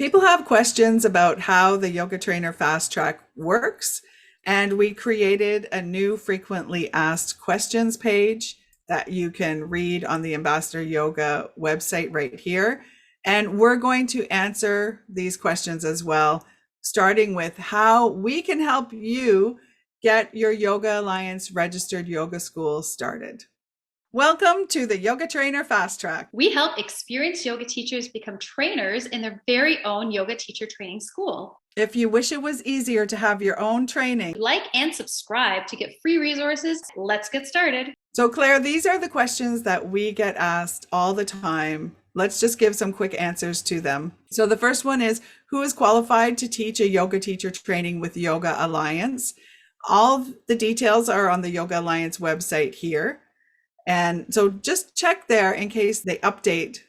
People have questions about how the Yoga Trainer Fast Track works, and we created a new frequently asked questions page that you can read on the Ambassador Yoga website right here. And we're going to answer these questions as well, starting with how we can help you get your Yoga Alliance registered yoga school started. Welcome to the Yoga Trainer Fast Track. We help experienced yoga teachers become trainers in their very own yoga teacher training school. If you wish it was easier to have your own training, like and subscribe to get free resources. Let's get started. So Claire, these are the questions that we get asked all the time. Let's just give some quick answers to them. So the first one is, who is qualified to teach a yoga teacher training with Yoga Alliance? All the details are on the Yoga Alliance website here. And so just check there in case they update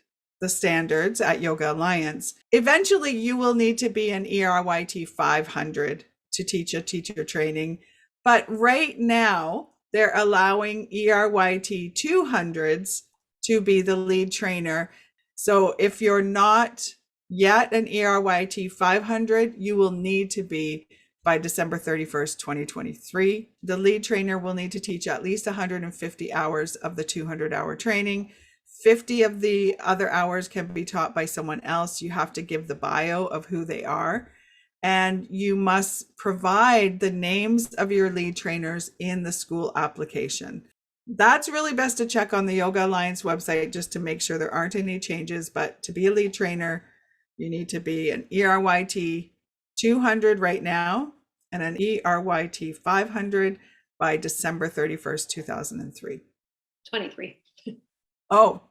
the standards at Yoga Alliance. Eventually, you will need to be an E-RYT 500 to teach a teacher training. But right now, they're allowing E-RYT 200s to be the lead trainer. So if you're not yet an E-RYT 500, you will need to be by December 31st, 2023. The lead trainer will need to teach at least 150 hours of the 200-hour training. 50 of the other hours can be taught by someone else. You have to give the bio of who they are, and you must provide the names of your lead trainers in the school application. That's really best to check on the Yoga Alliance website just to make sure there aren't any changes. But to be a lead trainer, you need to be an E-RYT 200 right now and an E-RYT 500 by December 31st, 2003. 23. Oh,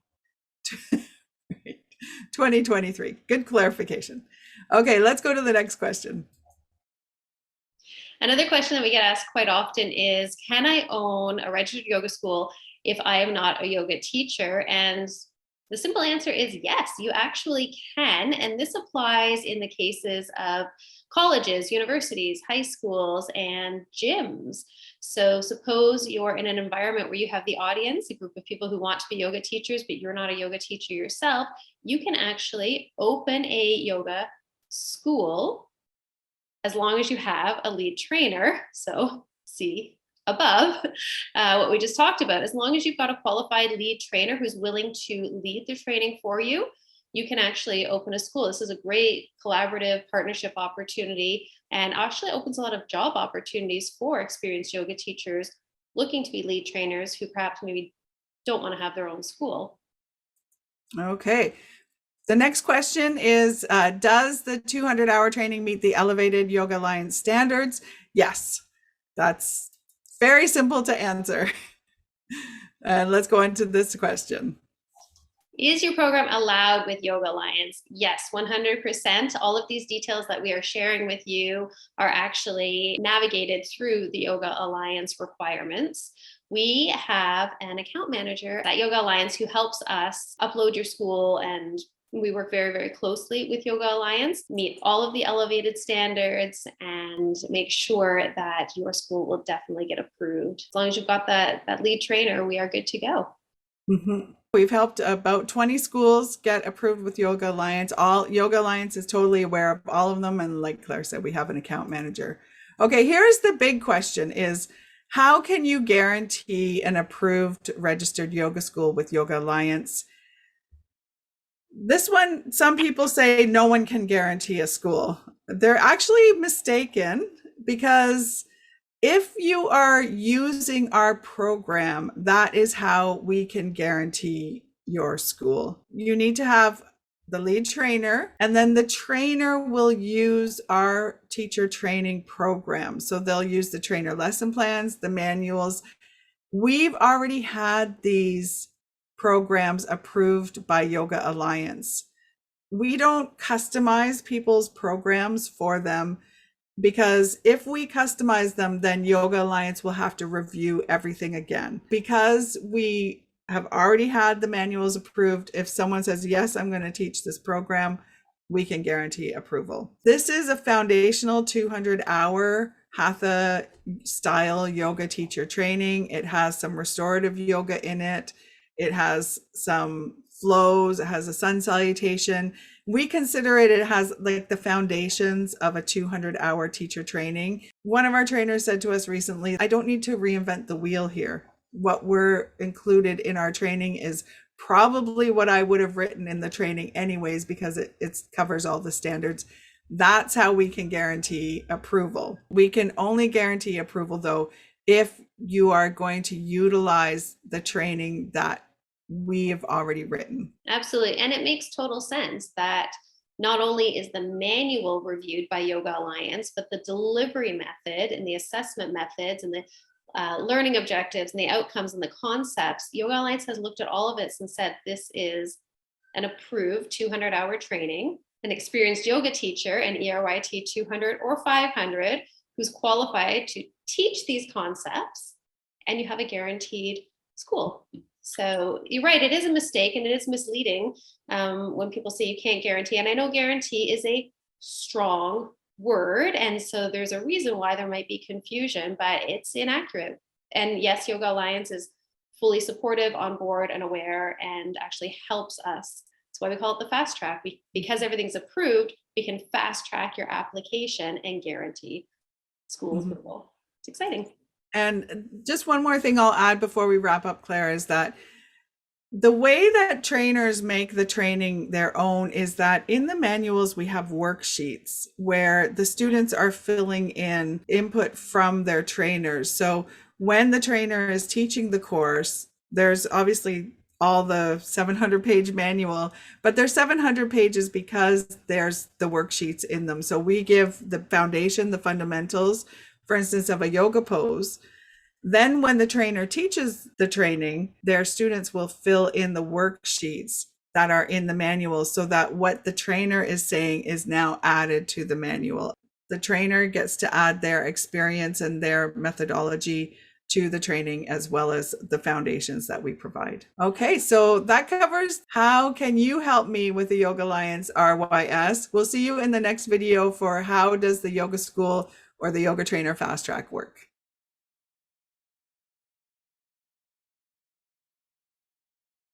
2023. Good clarification. Okay, let's go to the next question. Another question that we get asked quite often is, can I own a registered yoga school if I am not a yoga teacher? And the simple answer is yes, you actually can. And this applies in the cases of colleges, universities, high schools, and gyms. So suppose you're in an environment where you have the audience, a group of people who want to be yoga teachers, but you're not a yoga teacher yourself. You can actually open a yoga school as long as you have a lead trainer. So see above what we just talked about. As long as you've got a qualified lead trainer who's willing to lead the training for you, you can actually open a school. This is a great collaborative partnership opportunity and actually opens a lot of job opportunities for experienced yoga teachers looking to be lead trainers who perhaps maybe don't want to have their own school. Okay. The next question is, does the 200-hour training meet the Elevated Yoga Alliance standards? Yes, that's very simple to answer. And let's go into this question. Is your program allowed with Yoga Alliance? Yes, 100%. All of these details that we are sharing with you are actually navigated through the Yoga Alliance requirements. We have an account manager at Yoga Alliance who helps us upload your school, and we work very, very closely with Yoga Alliance, meet all of the elevated standards, and make sure that your school will definitely get approved. As long as you've got that lead trainer, we are good to go. Mm-hmm. We've helped about 20 schools get approved with Yoga Alliance. All Yoga Alliance is totally aware of all of them. And like Claire said, we have an account manager. Okay, here's the big question is, how can you guarantee an approved registered yoga school with Yoga Alliance? This one, some people say no one can guarantee a school. They're actually mistaken, because if you are using our program, that is how we can guarantee your school. You need to have the lead trainer, and then the trainer will use our teacher training program. So they'll use the trainer lesson plans, the manuals. We've already had these programs approved by Yoga Alliance. We don't customize people's programs for them, because if we customize them, then Yoga Alliance will have to review everything again. Because we have already had the manuals approved, if someone says, yes, I'm going to teach this program, we can guarantee approval. This is a foundational 200-hour Hatha style yoga teacher training. It has some restorative yoga in it. It has some flows. It has a sun salutation. We consider it has like the foundations of a 200-hour teacher training. One of our trainers said to us recently, I don't need to reinvent the wheel here. What we're included in our training is probably what I would have written in the training anyways, because it covers all the standards. That's how we can guarantee approval. We can only guarantee approval though if you are going to utilize the training that we have already written. Absolutely. And it makes total sense that not only is the manual reviewed by Yoga Alliance, but the delivery method and the assessment methods and the learning objectives and the outcomes and the concepts, Yoga Alliance has looked at all of it and said, this is an approved 200-hour training, an experienced yoga teacher, an E-RYT 200 or 500, who's qualified to teach these concepts, and you have a guaranteed school. So you're right, it is a mistake and it is misleading when people say you can't guarantee. And I know guarantee is a strong word. And so there's a reason why there might be confusion, but it's inaccurate. And yes, Yoga Alliance is fully supportive, on board and aware, and actually helps us. That's why we call it the fast track. Because everything's approved, we can fast track your application and guarantee school approval. It's exciting. And just one more thing I'll add before we wrap up, Claire, is that the way that trainers make the training their own is that in the manuals, we have worksheets where the students are filling in input from their trainers. So when the trainer is teaching the course, there's obviously all the 700-page manual, but there's 700 pages because there's the worksheets in them. So we give the foundation, the fundamentals, for instance, of a yoga pose. Then when the trainer teaches the training, their students will fill in the worksheets that are in the manual so that what the trainer is saying is now added to the manual. The trainer gets to add their experience and their methodology to the training, as well as the foundations that we provide. Okay, so that covers how can you help me with the Yoga Alliance RYS. We'll see you in the next video for how does the yoga school or the yoga trainer fast track work.